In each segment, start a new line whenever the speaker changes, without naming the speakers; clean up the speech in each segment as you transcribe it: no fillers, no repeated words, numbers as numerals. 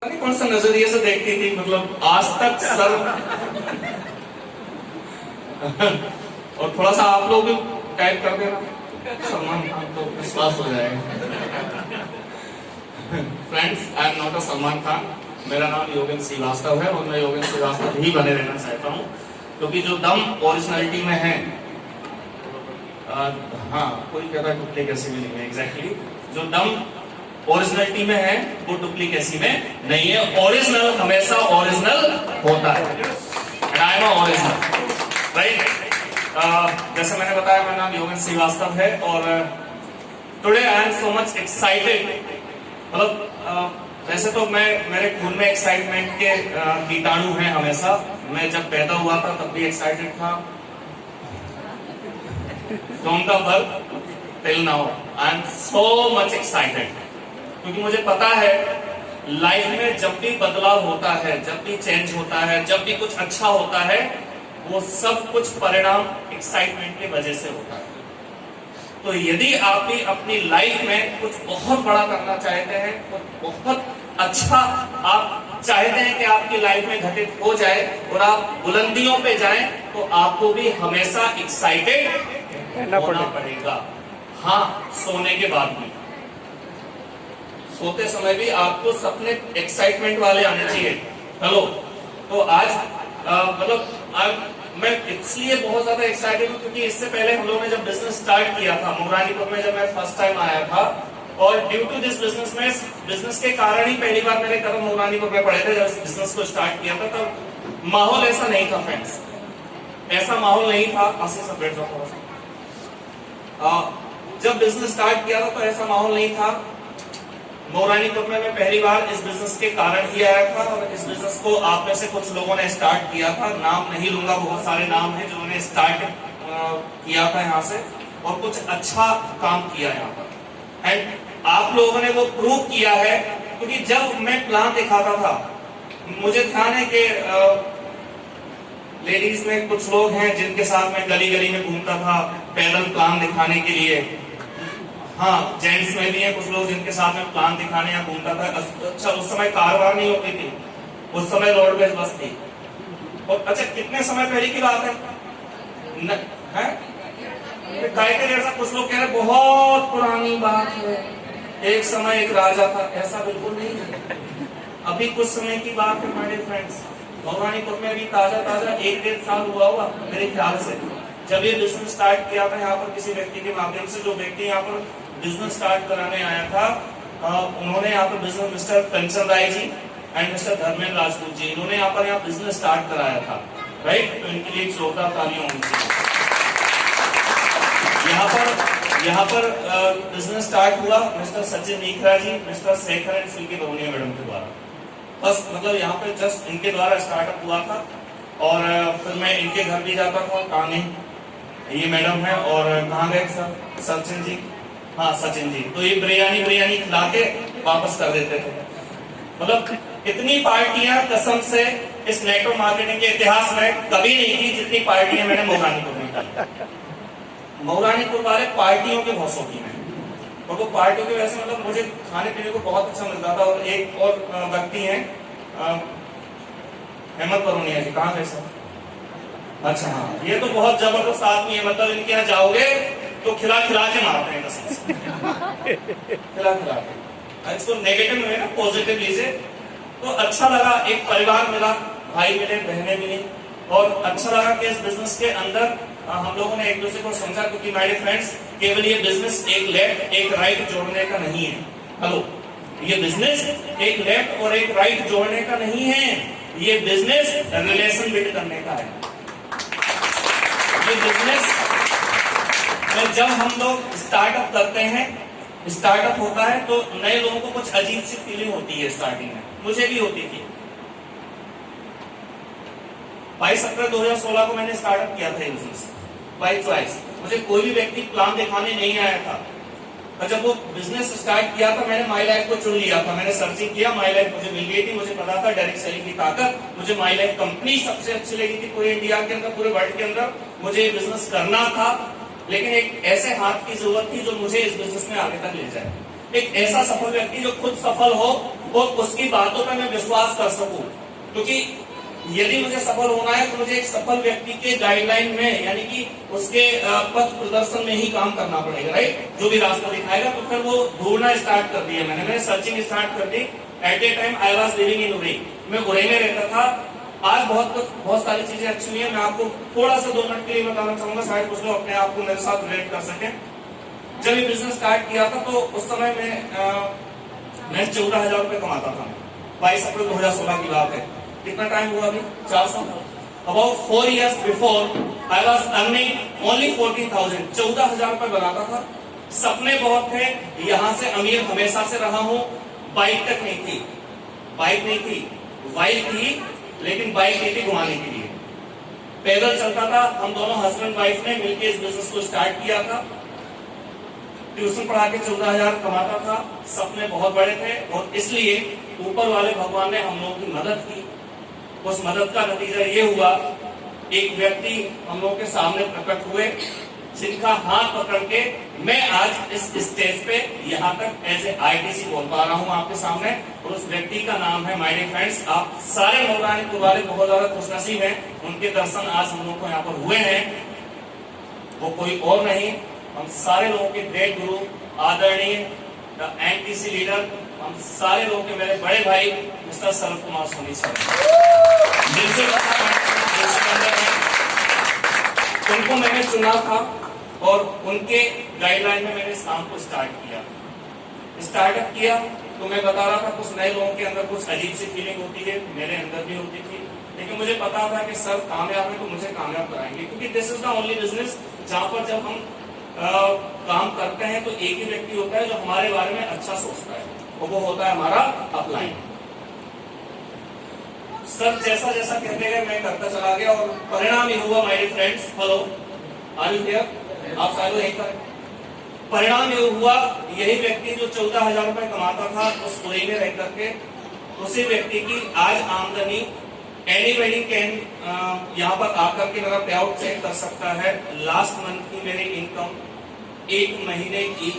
कौन सा नजरिए से देखती थी, मतलब आज तक सर और थोड़ा सा आप लोग भी टाइप कर देना, सलमान खान तो विश्वास हो जाएगा। Friends, I am not a Salman Khan, मेरा नाम योगेंद्र श्रीवास्तव है और मैं योगेंद्र श्रीवास्तव ही बने रहना चाहता हूँ, क्योंकि जो दम ओरिजिनलिटी में है, हाँ कोई कहता है डुप्लीकेसी में नहीं है, एग्जैक्टली जो दम ओरिजिनलिटी में है वो डुप्लीकेसी में नहीं है। ओरिजिनल हमेशा ओरिजिनल होता है, and I am original, right. जैसे मैंने बताया, मेरा नाम योगेंद्र श्रीवास्तव है और today I am so much excited. मतलब वैसे तो मेरे खून में एक्साइटमेंट के कीटाणु हैं हमेशा। मैं जब पैदा हुआ था तब भी एक्साइटेड था, from the birth till now I am so much excited, क्योंकि मुझे पता है लाइफ में जब भी बदलाव होता है, जब भी चेंज होता है, जब भी कुछ अच्छा होता है, वो सब कुछ परिणाम एक्साइटमेंट की वजह से होता है। तो यदि आप भी अपनी लाइफ में कुछ बहुत बड़ा करना चाहते हैं, कुछ बहुत अच्छा आप चाहते हैं कि आपकी लाइफ में घटित हो जाए और आप बुलंदियों पे जाएं, तो आपको भी हमेशा एक्साइटेड होना पड़ेगा। हाँ, सोने के बाद भी, सोते समय भी आपको सपने एक्साइटमेंट वाले आने चाहिए। हेलो, तो आज मतलब मैं इसलिए बहुत ज्यादा एक्साइटेड हूँ क्योंकि इससे पहले हम लोगों ने जब बिजनेस स्टार्ट किया था मोरानीपुर में, जब मैं फर्स्ट टाइम आया था, और ड्यू टू दिस बिजनेस के कारण ही पहली बार मेरे कदम मोरानीपुर में पड़े थे। जब बिजनेस को स्टार्ट किया था तब माहौल ऐसा नहीं था फ्रेंड्स, ऐसा माहौल नहीं था। जब बिजनेस स्टार्ट किया था तो ऐसा माहौल नहीं था। मोरानीपुर में मैं पहली बार इस बिजनेस के कारण ही आया था और इस बिजनेस को आप में से कुछ लोगों ने स्टार्ट किया था। नाम नहीं लूंगा, बहुत सारे नाम हैं जिन्होंने स्टार्ट किया था यहाँ से और कुछ अच्छा काम किया यहाँ पर, एंड आप लोगों ने वो प्रूव किया है। क्योंकि जब मैं प्लान दिखाता था, मुझे ध्यान है कि लेडीज में कुछ लोग हैं जिनके साथ मैं गली गली में घूमता था पैदल प्लान दिखाने के लिए। हाँ, जेंट्स में भी है कुछ लोग जिनके साथ में प्लान दिखाने या घूमता था। अच्छा, उस समय कारवार नहीं होती थी, उस समय रोडवेज बस थी। और अच्छा, कितने समय पहले की बात है? जैसा कुछ लोग कह रहे बहुत पुरानी बात है, एक समय एक राजा था। ऐसा बिल्कुल नहीं है, अभी कुछ समय की बात है माय डियर फ्रेंड्स। मोरानीपुर में अभी ताजा 1-1.5 साल हुआ होगा मेरे ख्याल से, जब ये बिजनेस स्टार्ट किया था यहाँ पर किसी व्यक्ति के माध्यम से। जो व्यक्ति यहाँ पर बिजनेस स्टार्ट कराने आया था, उन्होंने यहाँ पर business mister Kanchan Rai ji and mister Dharmendra Rajput ji, इन्होंने यहाँ पर बिजनेस स्टार्ट कराया था, राइट। तो इनके लिए जोरदार तालियां होनी चाहिए। यहाँ पर बिजनेस स्टार्ट हुआ mister Sachin Nikhra ji, mister Shekhar and Silky Doniya madam के द्वारा। बस मतलब यहाँ पे जस्ट इनके द्वारा स्टार्टअप हुआ था। और फिर मैं इनके घर भी जाता था, कहाँ नहीं ये मैडम है, और कहाँ गए सर? सचिन जी, हाँ सचिन जी। तो ये बिरयानी खिला के वापस कर देते थे। मतलब इतनी पार्टियां कसम से इस नेटवर्क मार्केटिंग के इतिहास में कभी नहीं की जितनी पार्टियां मैंने मोरानीपुर में की। मोरानीपुर वाले पार्टियों के बहुत शौकीन है, और वो पार्टियों की वजह से मतलब मुझे खाने पीने को बहुत अच्छा मिलता था। और एक और व्यक्ति है हेमंत परोनिया जी, कहाँ गए सर? अच्छा हाँ, ये तो बहुत जबरदस्त आदमी है। मतलब इनके यहाँ जाओगे तो खिला के मारते हैं कसम से। खिला के इसको नेगेटिव में ना पॉजिटिव लीजिए। तो अच्छा लगा, एक परिवार मिला, भाई मिले, बहनें मिली, और अच्छा लगा कि इस बिजनेस के अंदर हम लोगों ने एक दूसरे को समझा। क्योंकि माय डियर फ्रेंड्स, केवल ये बिजनेस एक लेफ्ट एक राइट जोड़ने का नहीं है। हेलो, ये बिजनेस एक लेफ्ट और एक राइट जोड़ने का नहीं है, ये बिजनेस रिलेशन बिल्ड करने का है। ये बिजनेस में जब हम लोग स्टार्टअप करते हैं, स्टार्टअप होता है तो नए लोगों को कुछ अजीब सी फीलिंग होती है स्टार्टिंग में, मुझे भी होती थी। 22 अप्रैल 2016 को मैंने स्टार्टअप किया था बिजनेस बाय चॉइस। मुझे कोई भी व्यक्ति प्लान दिखाने नहीं आया था, और जब वो बिजनेस स्टार्ट किया था मैंने माई लाइफ को चुन लिया था। मैंने सर्चिंग किया, माई लाइफ मुझे मिल गई थी। मुझे पता था डायरेक्ट सेलिंग की ताकत, मुझे माई लाइफ कंपनी सबसे अच्छी लगी थी पूरे इंडिया के अंदर, पूरे वर्ल्ड के अंदर। मुझे बिजनेस करना था, लेकिन एक ऐसे हाथ की जरूरत थी जो मुझे इस बिजनेस में आगे तक ले जाए। एक ऐसा सफल व्यक्ति जो खुद सफल हो और उसकी बातों पर मैं विश्वास कर सकूं, क्योंकि यदि मुझे सफल होना है तो मुझे एक सफल व्यक्ति के गाइडलाइन में, यानी कि उसके पथ प्रदर्शन में ही काम करना पड़ेगा, राइट। जो भी रास्ता दिखाएगा, तो फिर वो ढूंढना स्टार्ट कर दिया मैंने सर्चिंग स्टार्ट कर दी। At a time I was living in Uri, मैं उरी में रहता था। आज बहुत सारी चीजें अच्छी हुई है। मैं आपको थोड़ा सा 2 मिनट के लिए बताना चाहूंगा, शायद कुछ लोग अपने आप को मेरे साथ रिलेट कर सके। जब ये बिजनेस स्टार्ट किया था तो उस समय मैं 14,000 रुपए कमाता था। 22 अप्रैल 2016 की बात है। कितना टाइम हुआ अभी? 4 साल। About 4 years before I was earning only 14,000। 14,000 रुपए बनाता था। सपने बहुत थे, यहां से अमीर हमेशा से रहा हूं। बाइक तक नहीं थी, बाइक नहीं थी, वाइफ थी, लेकिन बाइक नहीं थी घुमाने के लिए। पैदल चलता था। हम दोनों हस्बैंड वाइफ ने मिलकर इस बिजनेस को स्टार्ट किया था। ट्यूशन पढ़ा के 14,000 कमाता था। सपने बहुत बड़े थे और इसलिए ऊपर वाले भगवान ने हम लोगों की मदद की। उस मदद का नतीजा ये हुआ, एक व्यक्ति हम लोगों के सामने प्रकट हुए, जिनका हाथ पकड़ के मैं आज इस स्टेज पे यहाँ तक एज ए आईटीसी बोल पा रहा हूँ आपके सामने। और उस व्यक्ति का नाम है, माय डियर फ्रेंड्स, आप सारे मौलाना वाले बहुत ज्यादा खुशनसीब हैं, उनके दर्शन आज हम लोग को यहाँ पर हुए हैं। वो कोई और नहीं, हम सारे लोगों के ग्रेट गुरु, आदरणीय द एनटीसी लीडर, हम सारे लोगों के मेरे बड़े भाई मिस्टर शरद कुमार सोनी सर, जिनसे उनको मैंने चुना था और उनके गाइडलाइन में मैंने इस काम को स्टार्टअप किया। तो मैं बता रहा था, कुछ नए लोगों के अंदर कुछ अजीब सी फीलिंग होती है, मेरे अंदर भी होती थी, लेकिन मुझे पता था कि सर कामयाब है तो मुझे कामयाब कराएंगे, क्योंकि this is the only business जहां पर जब हम काम करते हैं तो एक ही व्यक्ति होता है जो हमारे बारे में अच्छा सोचता है, और वो होता है हमारा अपलाइन। सर जैसा जैसा कहते गए मैं करता चला गया और परिणाम ये हुआ, my dear friends, hello are you here, आप सारे यहीं पर। परिणाम ये हुआ, यही व्यक्ति जो 14,000 रुपए कमाता था उस पुणे में रह करके, उसी व्यक्ति की आज आमदनी, एनीबडी कैन यहाँ पर आकर के मेरा पे आउट चेक कर सकता है। लास्ट मंथ की मेरी इनकम 1 महीने की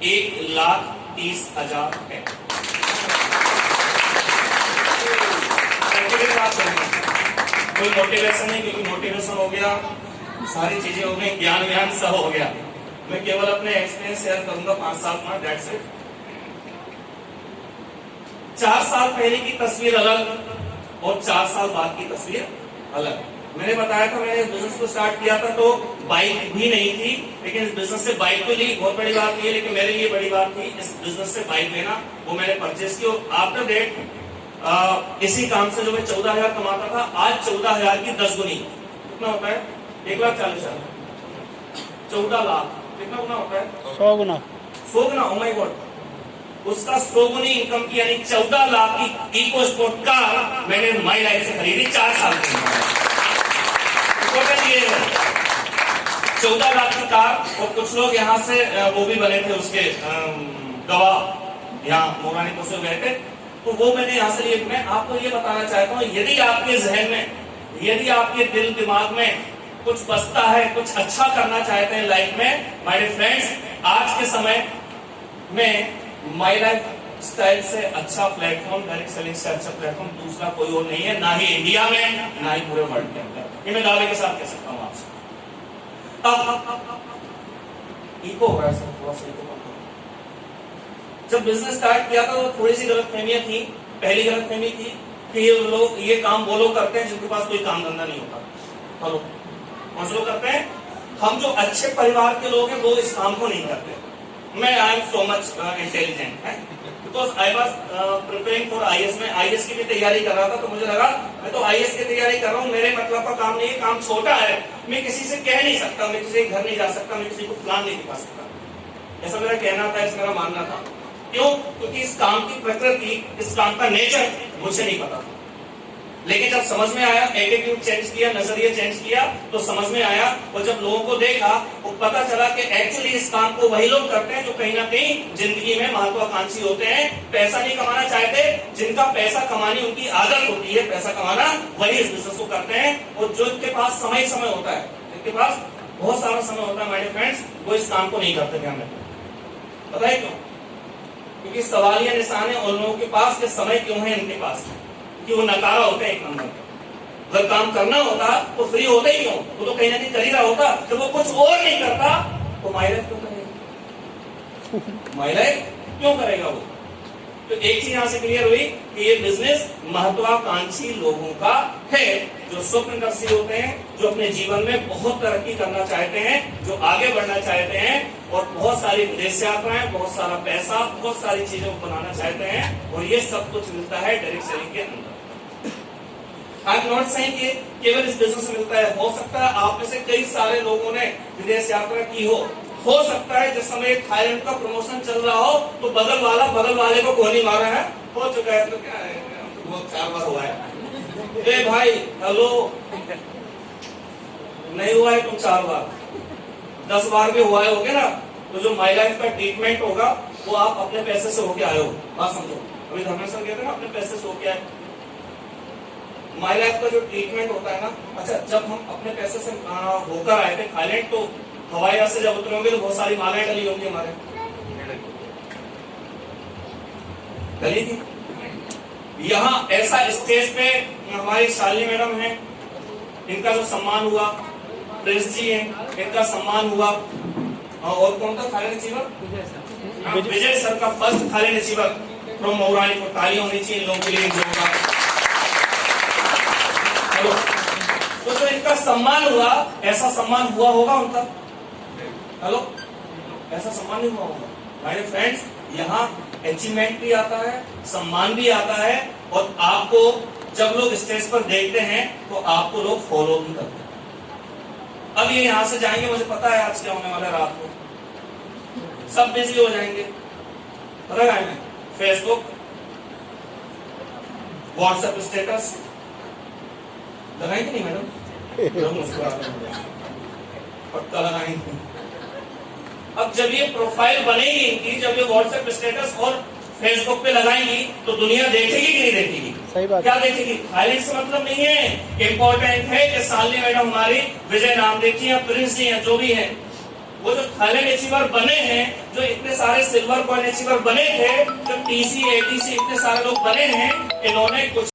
1,30,000 है। कोई मोटिवेशन नहीं, क्योंकि मोटिवेशन हो गया, सारी चीजें हो गई, ज्ञान सब हो गया। मैं केवल अपने एक्सपीरियंस शेयर करूंगा 5 साल में, दैट्स इट। 4 साल पहले की तस्वीर अलग और 4 साल बाद की तस्वीर अलग। मैंने बताया था, मैंने इस बिजनेस को स्टार्ट किया था तो बाइक भी नहीं थी, लेकिन इस बिजनेस से बाइक तो ली, बहुत बड़ी बात नहीं है, लेकिन मेरे लिए बड़ी बात थी इस बिजनेस से बाइक लेना। वो मैंने परचेस की और आफ्टर डेट इसी काम से जो मैं 14,000 कमाता था, आज 14,000 की 10 गुनी। कितना होता है? 1,40,000। 14 लाख कितना गुना होता है?
100 गुना।
100 गुना, ओ माय गॉड। उसका 100 गुनी इनकम की, यानी 14 लाख की इको स्पोर्ट कार मैंने माई लाइफ से खरीदी 4 साल की। 14 लाख की कार। और कुछ लोग यहाँ से वो भी बने थे, उसके गवाह यहाँ मोरानी को से गए थे, तो वो मैंने यहाँ से लिए। मैं आपको ये बताना चाहता हूँ, यदि आपके जहन में, यदि आपके दिल दिमाग में कुछ बसता है, कुछ अच्छा करना चाहते हैं लाइफ में, माय डियर फ्रेंड्स, आज के समय में माई लाइफ स्टाइल से अच्छा प्लेटफॉर्म, डायरेक्ट सेलिंग से अच्छा प्लेटफॉर्म दूसरा कोई और नहीं है, ना ही इंडिया में, ना ही पूरे वर्ल्ड के अंदर। ये मैं दावे के साथ कह सकता हूँ आपसे। इको हो रहा है सर, थोड़ा सा इको। जब बिजनेस स्टार्ट किया था तो थोड़ी सी गलतफहमियां थी। पहली गलतफहमी थी कि ये काम वो लोग करते हैं जिनके पास कोई काम धंधा नहीं होता। हेलो, कौन से लोग करते हैं? हम जो अच्छे परिवार के लोग हैं वो इस काम को नहीं करते। मैं I am so much intelligent है, because I was preparing for IAS. में आईएएस की भी तैयारी कर रहा था, तो मुझे लगा मैं तो आईएएस की तैयारी कर रहा हूँ, मेरे मतलब का काम नहीं है, काम छोटा है, मैं किसी से कह नहीं सकता, मैं किसी के घर नहीं जा सकता, मैं किसी को प्लान नहीं दिखा सकता। ऐसा मेरा कहना था, ऐसा मेरा मानना था। क्यों? क्योंकि इस काम की प्रकृति, इस काम का नेचर मुझे नहीं पता था। लेकिन जब समझ में आया, एटीट्यूड चेंज किया, नजरिया चेंज किया, तो समझ में आया। और जब लोगों को देखा तो पता चला कि एक्चुअली इस काम को वही लोग करते हैं जो कहीं ना कहीं जिंदगी में महत्वाकांक्षी होते हैं, पैसा नहीं कमाना चाहते, जिनका पैसा कमाने उनकी आदत होती है पैसा कमाना, वही इस बिजनेस को करते हैं। और जो इनके पास समय होता है, जिनके पास बहुत सारा समय होता है, माय डियर फ्रेंड्स, वो इस काम को नहीं करते। क्या मैं बताइए क्यों? क्योंकि सवालिया निशान है उन लोगों के पास कि समय क्यों है इनके पास, कि वो नकारा होते हैं एक नंबर। अगर काम करना होता तो फ्री होते ही क्यों, वो तो कहीं ना कहीं कर ही रहा होता। जब वो कुछ और नहीं करता तो माइलेज क्यों करेगा, माइलेज क्यों करेगा वो। तो एक चीज यहां से क्लियर हुई कि ये बिजनेस महत्वाकांक्षी लोगों का है, जो स्वप्नदर्शी होते हैं, जो अपने जीवन में बहुत तरक्की करना चाहते हैं, जो आगे बढ़ना चाहते हैं और बहुत सारी विदेश यात्राएं, बहुत सारा पैसा, बहुत सारी चीजों को बनाना चाहते हैं। और ये सब कुछ मिलता है डायरेक्ट सेलिंग के अंदर। आई एम नॉट सेइंग कि केवल इस बिजनेस में मिलता है। हो सकता है आप में से कई सारे लोगों ने विदेश यात्रा की हो सकता है जिस समय थाईलैंड का प्रमोशन चल रहा हो तो बगल वाले को गोली मारा है, हो चुका है तो क्या है, तो बहुत 4 बार हुआ है। ए भाई हेलो, नहीं हुआ है तुम 4 बार, 10 बार भी हुआ है होगे ना। तो जो माई लाइफ का ट्रीटमेंट होगा वो आप अपने पैसे से होके आए हो, बात समझो। अभी धर्मेंद्र सर कहते हैं ना अपने पैसे से होके आए। माई लाइफ का जो ट्रीटमेंट होता है ना, अच्छा जब हम अपने पैसे से होकर आए थे थाईलैंड, तो हवाई जहाज से जब उतरोगे तो बहुत सारी मालाएं डली होंगी हमारे, डली थी। यहाँ ऐसा स्टेज पे हमारी शालिनी मैडम है, इनका जो सम्मान हुआ, प्रिंस जी हैं, इनका सम्मान हुआ। और कौन था थाईलैंड अचीवर, विजय सर का फर्स्ट थाईलैंड अचीवर फ्रॉम मौरानी को। ताली होनी चाहिए इन लोगों के लिए जो होगा। तो जो इनका सम्मान हुआ, ऐसा सम्मान हुआ होगा उनका, हेलो, ऐसा सम्मान नहीं हुआ होगा। माय फ्रेंड्स, यहाँ अचीवमेंट भी आता है, सम्मान भी आता है, और आपको जब लोग स्टेज पर देखते हैं तो आपको लोग फॉलो भी करते हैं। अब ये यहाँ से जाएंगे, मुझे पता है आज क्या होने वाला है, रात को सब बिजी हो जाएंगे, पता है, फेसबुक, व्हाट्सएप स्टेटस लगाएंगे नहीं मैडम, पक्का लगाएंगे। अब जब ये प्रोफाइल बनेगी इनकी, जब ये व्हाट्सएप स्टेटस और फेसबुक पे लगाएंगी तो दुनिया देखेगी कि नहीं देखेगी,
सही बात, क्या
देखेगी। थाईलैंड से मतलब नहीं है, इंपॉर्टेंट है कि शालिनी मैडम हमारी, विजय नाम देखिए या प्रिंस जी हैं, जो भी हैं, वो जो थाईलैंड अचीवर बने हैं, जो इतने सारे सिल्वर कॉइन अचीवर बने थे, जो TC ATC इतने सारे लोग बने हैं, इन्होंने कुछ